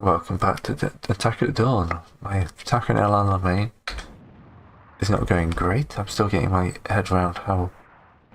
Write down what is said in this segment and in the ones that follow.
Welcome back to the Attack at Dawn. My attack on Alamein is not going great. I'm still getting my head around how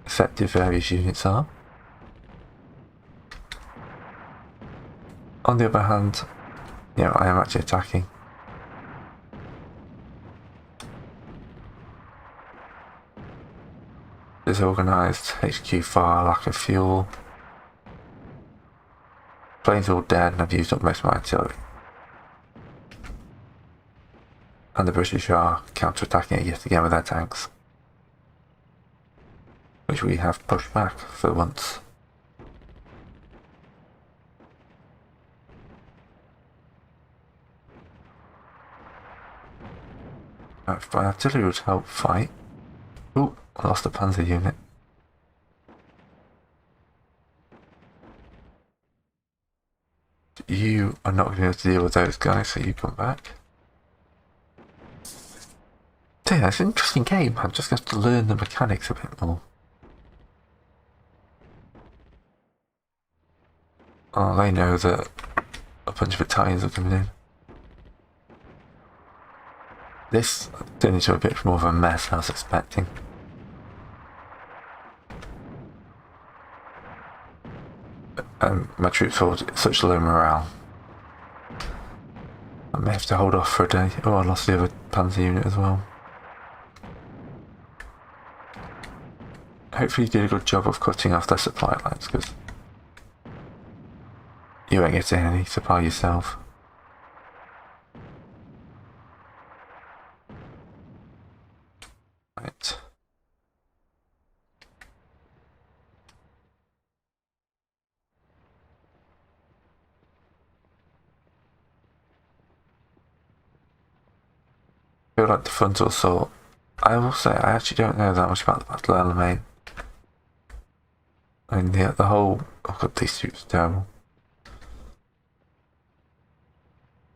effective various units are. On the other hand, I am actually attacking. Disorganised, HQ fire, lack of fuel. Planes all dead and I've used up most of my artillery. And the British are counter-attacking it yet again with their tanks, which we have pushed back for once. If my artillery would help fight. Ooh, I lost a panzer unit. You are not going to be able to deal with those guys, so you come back. So yeah, it's an interesting game. I'm just going to have to learn the mechanics a bit more. Oh, they know that a bunch of battalions are coming in. This turned into a bit more of a mess than I was expecting. My troops hold such low morale. I may have to hold off for a day. Oh, I lost the other panzer unit as well. Hopefully you did a good job of cutting off their supply lines, because you ain't getting any supply yourself. Right. I feel like the frontal assault. I will say I actually don't know that much about the Battle of Alamein. I mean, the whole... Oh god, these troops are terrible.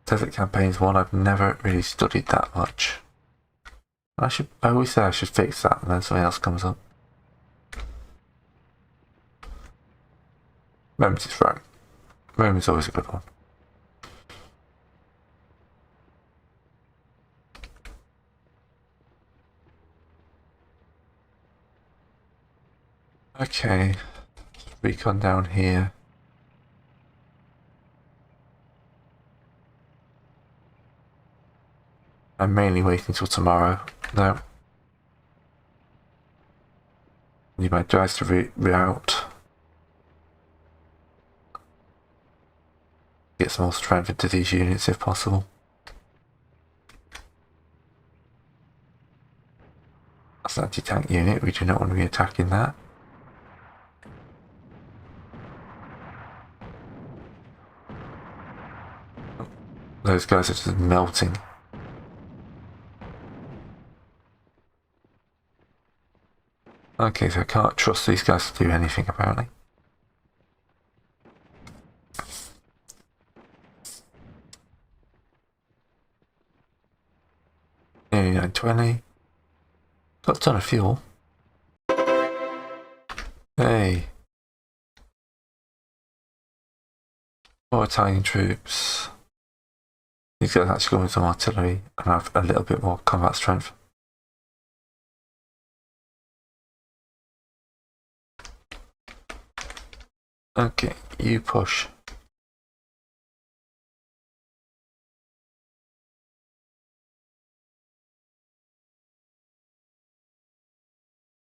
Desert Campaign's one I've never really studied that much. I always say I should fix that and then something else comes up. Moments is right. Moments is always a good one. Okay, recon down here. I'm mainly waiting till tomorrow. No. Need my guys to reroute. Get some more strength into these units if possible. That's an anti-tank unit, we do not want to be attacking that. Those guys are just melting. Okay, so I can't trust these guys to do anything apparently. Nearly 920. Got a ton of fuel. Hey. More Italian troops. These guys actually go with some artillery and have a little bit more combat strength. Okay, you push.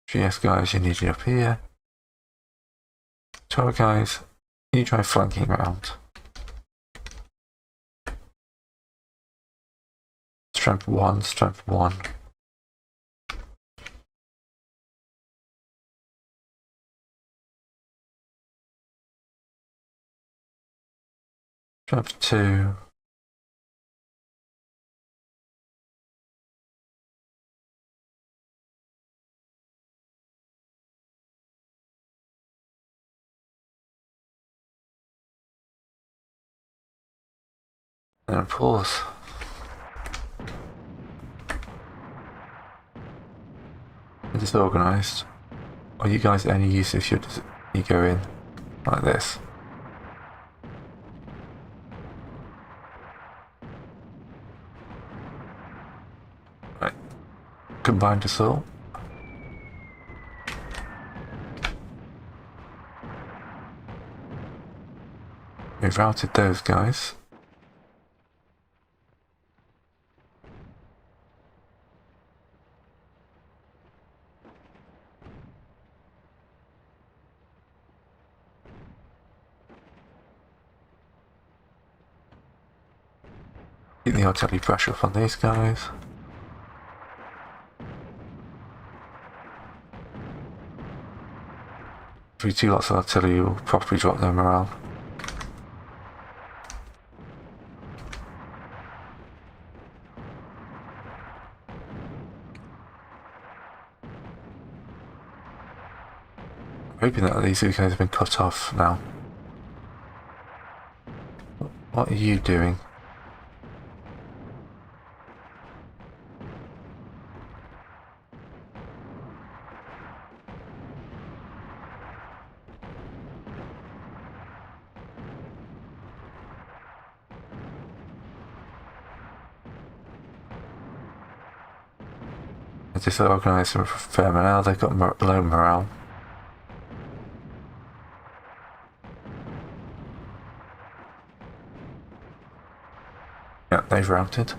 GS guys, you need it up here. 12 guys, you try flanking around. Strength 1, strength 1. Strength 2. And pause. Disorganised. Are you guys any use if you go in like this? combined assault. We've routed those guys. Keep the artillery pressure up on these guys. 2 lots of artillery will probably drop their morale. I'm hoping that these guys have been cut off now. What are you doing? Disorganised and fair morale, they've got low morale. Yeah, they've routed.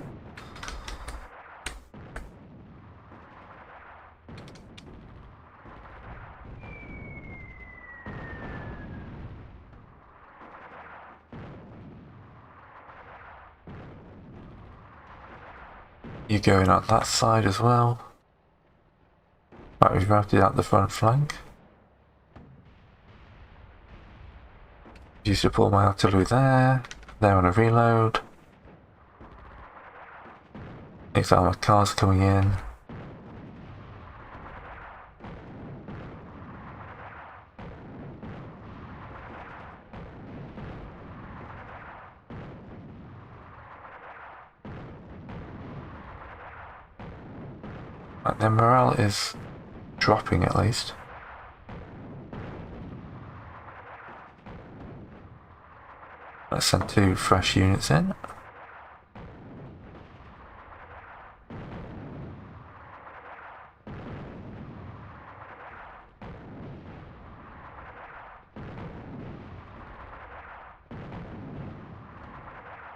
You going on that side as well. Right, we've routed out the front flank. Used to pull my artillery there. They're on a reload. Next armoured cars coming in. Right, their morale is dropping at least. Let's send 2 fresh units in.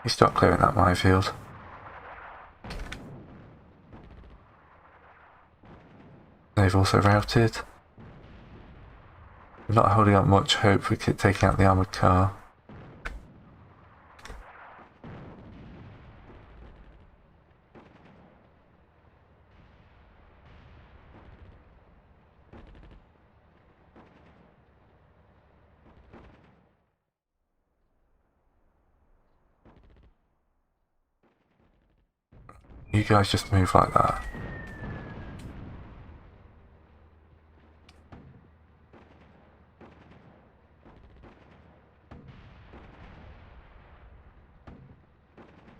You start clearing that minefield. They've also routed. We're not holding up much hope for taking out the armoured car. You guys just move like that.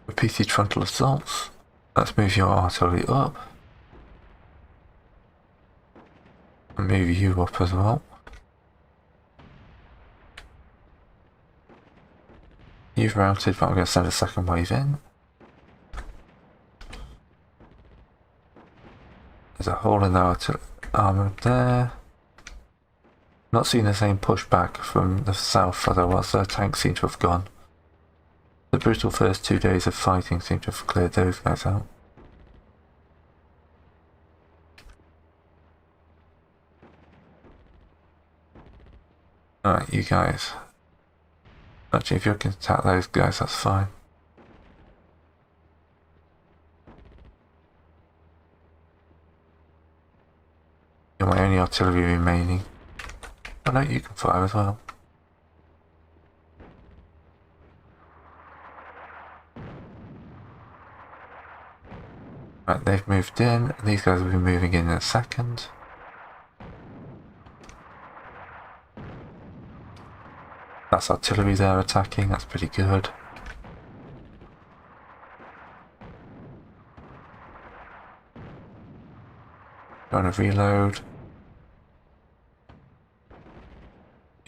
Repeated frontal assaults. Let's move your artillery up. And move you up as well. You've routed, but I'm going to send a second wave in. There's a hole in their armour there. Not seeing the same pushback from the south as there was. Their tanks seem to have gone. The brutal first 2 days of fighting seem to have cleared those guys out. Alright, you guys. Actually, if you can attack those guys, that's fine. You're my only artillery remaining. Oh no, you can fire as well. Right, they've moved in. These guys will be moving in a second. That's artillery there attacking, that's pretty good. Trying to reload.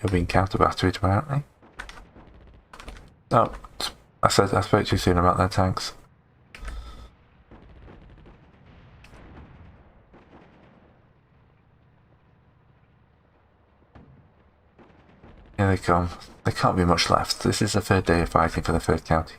You're being counter-batteried apparently. Oh, I spoke too soon about their tanks. Here they come. There can't be much left. This is the third day of fighting for the third county.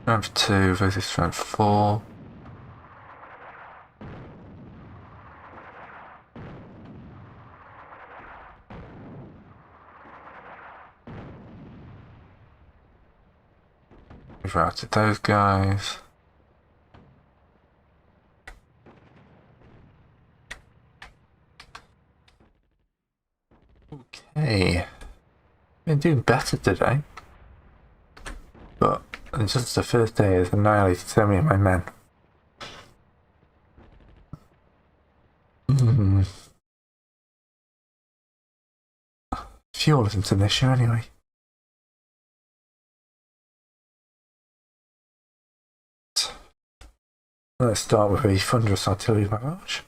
Strength 2 versus strength 4. We've routed those guys. Okay. Been doing better today. But just the first day has annihilated so many of my men. Fuel isn't an issue anyway. Let's start with a thunderous artillery barrage.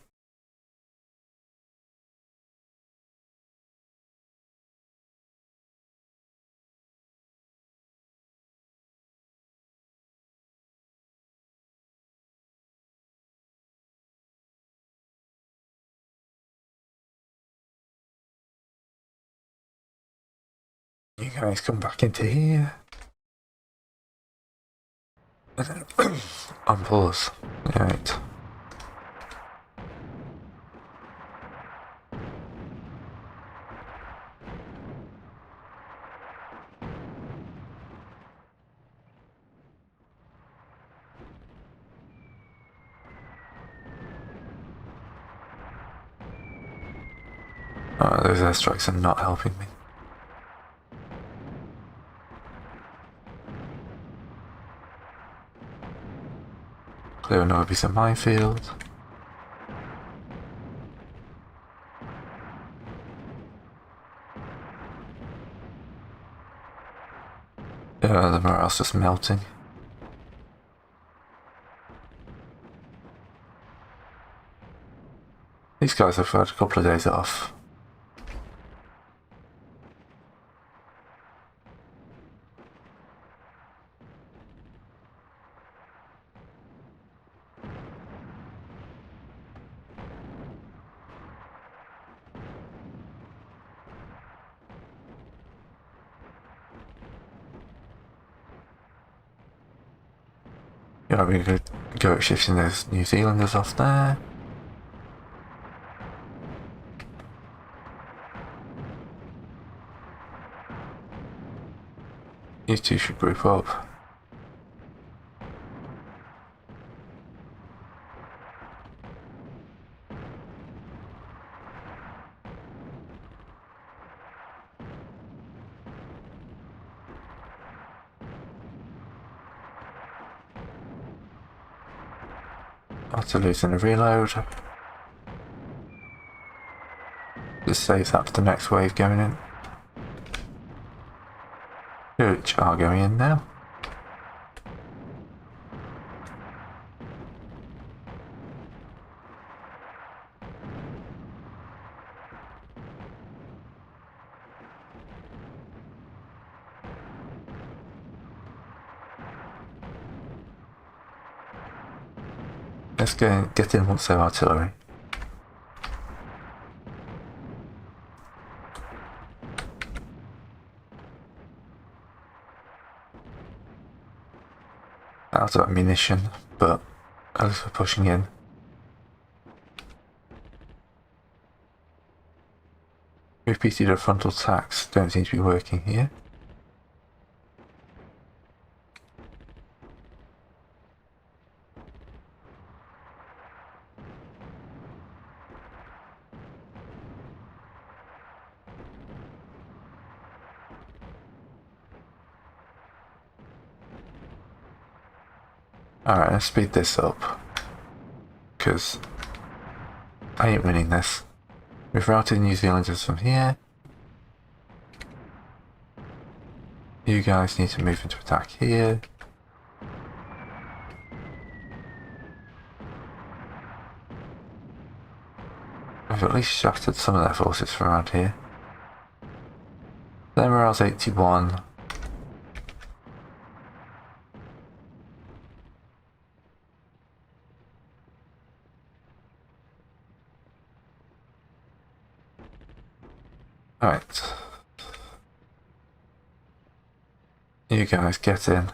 You guys come back into here. On pause. Right. Those airstrikes are not helping me. Clear another piece of minefield. The morale's just melting. These guys have had a couple of days off. Yeah, we could go at shifting those New Zealanders off there. You two should group up. Artillery's in a reload. Just saves that for the next wave going in. Which are going in now. Let's get in once their artillery. Out of ammunition, but at least we're pushing in. Repeated frontal attacks don't seem to be working here. Alright, let's speed this up, because I ain't winning this. We've routed New Zealanders from here. You guys need to move into attack here. I've at least shattered some of their forces from around here. Their morale's 81. Alright. You guys get in.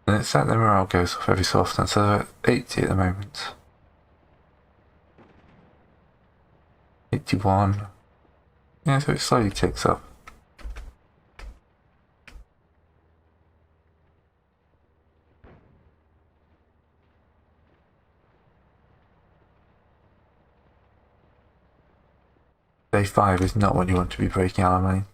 And it's that the morale goes off every so often, so they're at 80 at the moment. 81. Yeah, so it slowly ticks up. Day 5 is not when you want to be breaking Alamein.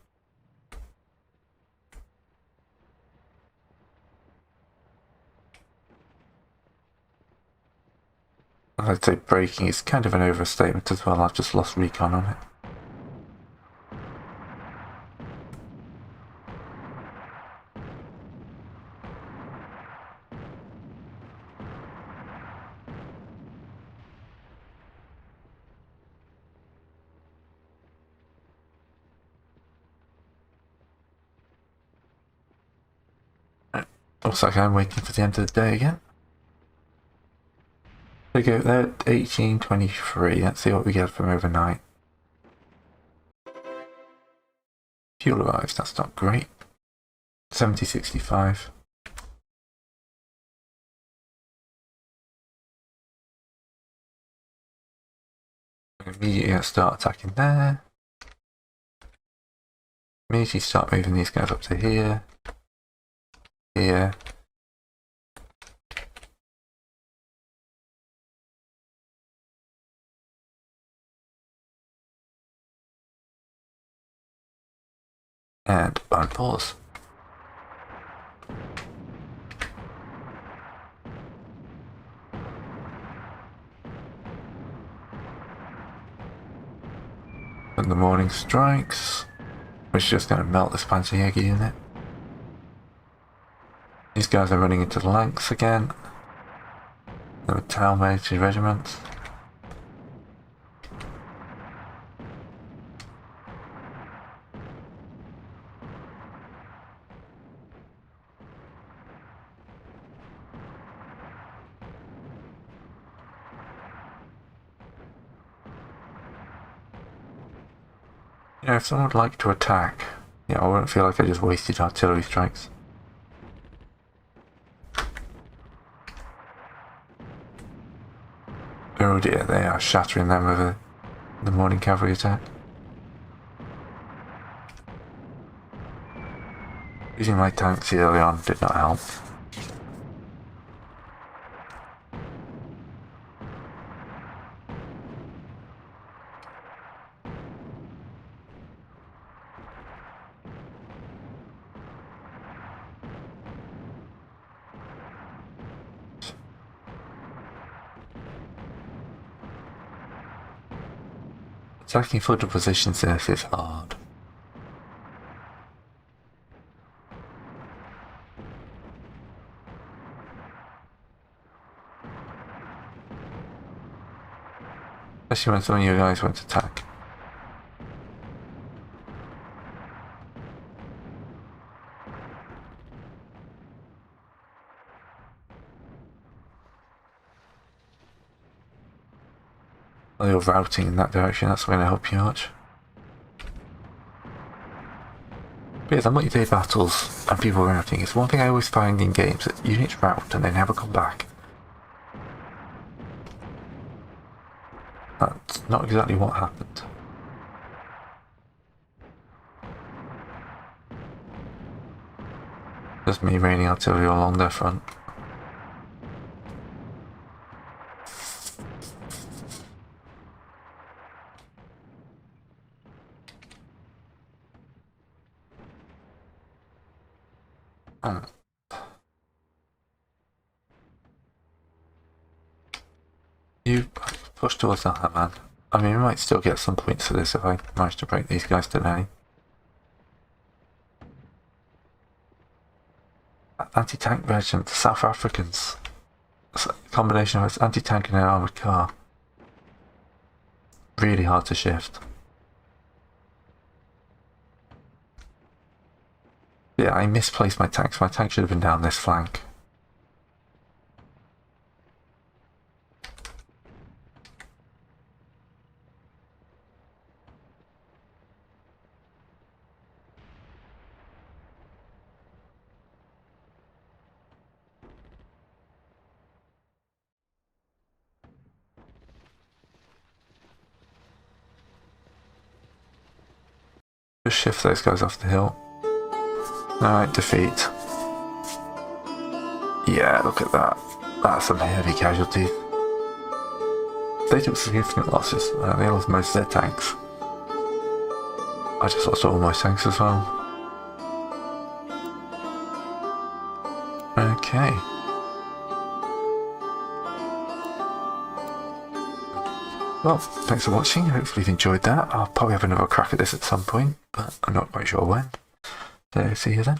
I'd say breaking is kind of an overstatement as well. I've just lost recon on it. Looks like I'm waiting for the end of the day again. There we go, they're at 1823. Let's see what we get from overnight. Fuel arrives, that's not great. 7065. Immediately start attacking there. Immediately start moving these guys up to here. Here. And unpause. When the morning strikes, which is just going to melt this Panzerjäger unit. These guys are running into the Lanks again. The town military regiments. You know, if someone would like to attack, yeah, I wouldn't feel like I just wasted artillery strikes. Oh dear, they are shattering them with the morning cavalry attack. Using my tanks early on did not help. Attacking footed positions in this is hard. Especially when some of you guys went to attack. While you're routing in that direction, that's going to help you much. But yeah, the multi-day battles and people routing is one thing I always find in games, that units rout and they never come back. That's not exactly what happened. Just me raining artillery along their front. You push towards the Alamein. I mean, we might still get some points for this if I manage to break these guys today. Anti-tank regiment, the South Africans. It's a combination of its anti-tank and an armoured car. Really hard to shift. Yeah, I misplaced my tanks. My tank should have been down this flank. Just shift those guys off the hill. Alright, defeat. Yeah, look at that. That's some heavy casualties. They took significant losses. They lost most of their tanks. I just lost all my tanks as well. Okay. Well, thanks for watching. Hopefully you've enjoyed that. I'll probably have another crack at this at some point, but I'm not quite sure when. So see you then.